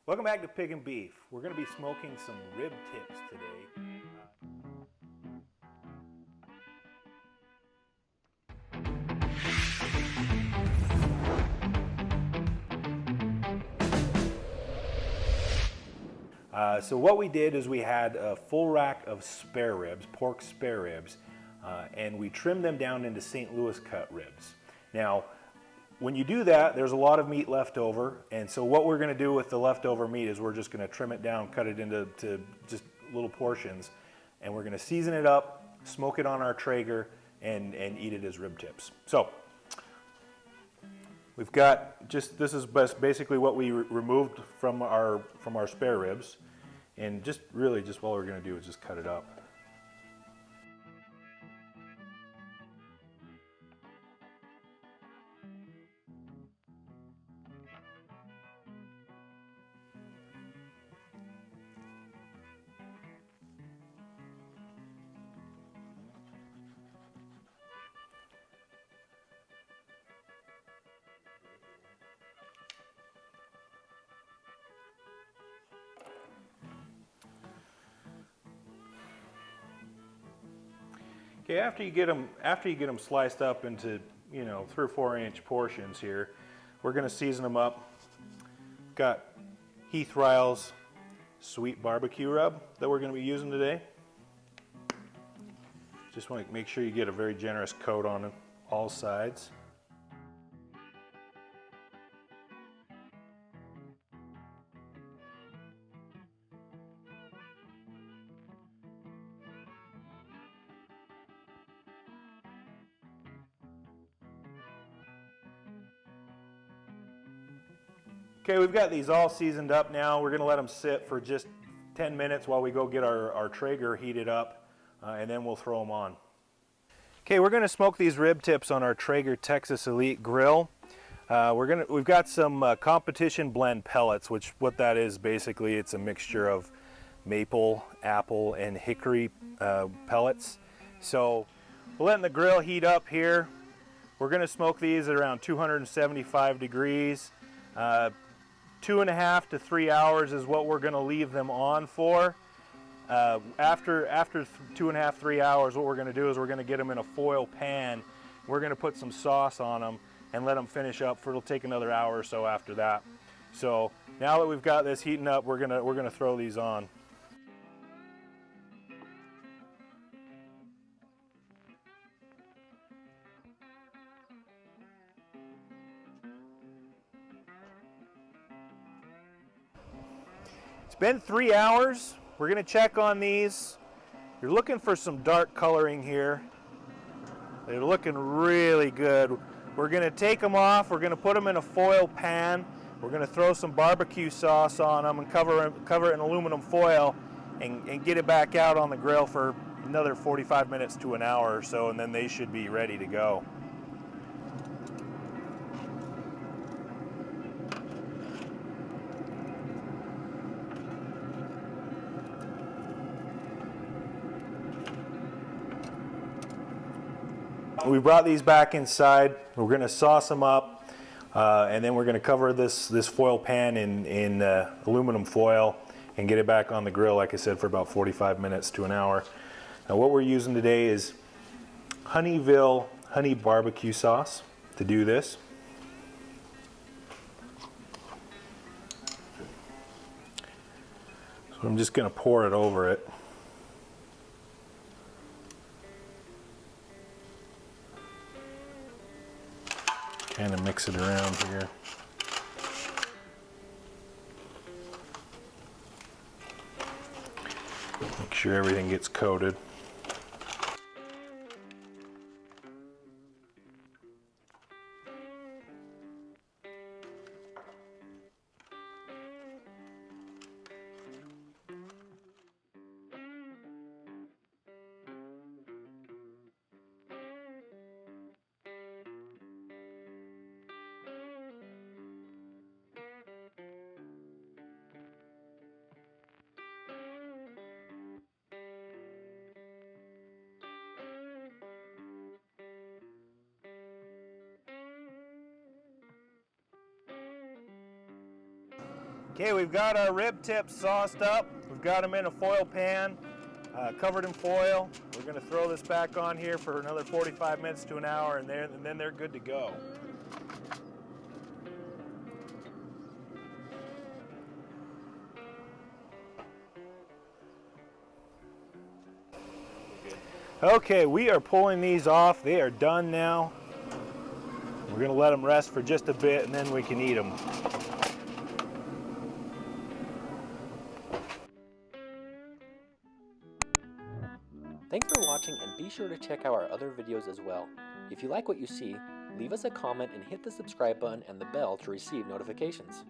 Welcome back to Pig and Beef. We're going to be smoking some rib tips today. So what we did is we had a full rack of spare ribs, pork spare ribs, and we trimmed them down into St. Louis cut ribs. Now, when you do that, there's a lot of meat left over, and so what we're going to do with the leftover meat is we're just going to trim it down, cut it into just little portions, and we're going to season it up, smoke it on our Traeger, and eat it as rib tips. So, we've got this is basically what we removed from our spare ribs, and just what we're going to do is just cut it up. Okay, after you get them sliced up into 3 or 4 inch portions here, we're going to season them up. Got Heath Ryle's sweet barbecue rub that we're going to be using today. Just want to make sure you get a very generous coat on all sides. Okay, we've got these all seasoned up now. We're going to let them sit for just 10 minutes while we go get our Traeger heated up, and then we'll throw them on. Okay, we're going to smoke these rib tips on our Traeger Texas Elite grill. We've got some competition blend pellets, which what that is basically, it's a mixture of maple, apple, and hickory pellets. So we're letting the grill heat up here. We're going to smoke these at around 275 degrees. 2.5 to 3 hours is what we're going to leave them on for. After 2.5, 3 hours, what we're going to do is we're going to get them in a foil pan. We're going to put some sauce on them and let them finish up. It'll take another hour or so after that. So now that we've got this heating up, we're gonna throw these on. It's been 3 hours. We're going to check on these. You're looking for some dark coloring here. They're looking really good. We're going to take them off. We're going to put them in a foil pan. We're going to throw some barbecue sauce on them and cover it in aluminum foil and get it back out on the grill for another 45 minutes to an hour or so, and then they should be ready to go. We brought these back inside. We're going to sauce them up, and then we're going to cover this foil pan in aluminum foil and get it back on the grill, like I said, for about 45 minutes to an hour. Now what we're using today is Honeyville honey barbecue sauce to do this. So I'm just going to pour it over it. Kind of mix it around here. Make sure everything gets coated. Okay, we've got our rib tips sauced up. We've got them in a foil pan, covered in foil. We're going to throw this back on here for another 45 minutes to an hour, and then they're good to go. Okay, we are pulling these off. They are done now. We're going to let them rest for just a bit, and then we can eat them. Thanks for watching, and be sure to check out our other videos as well. If you like what you see, leave us a comment and hit the subscribe button and the bell to receive notifications.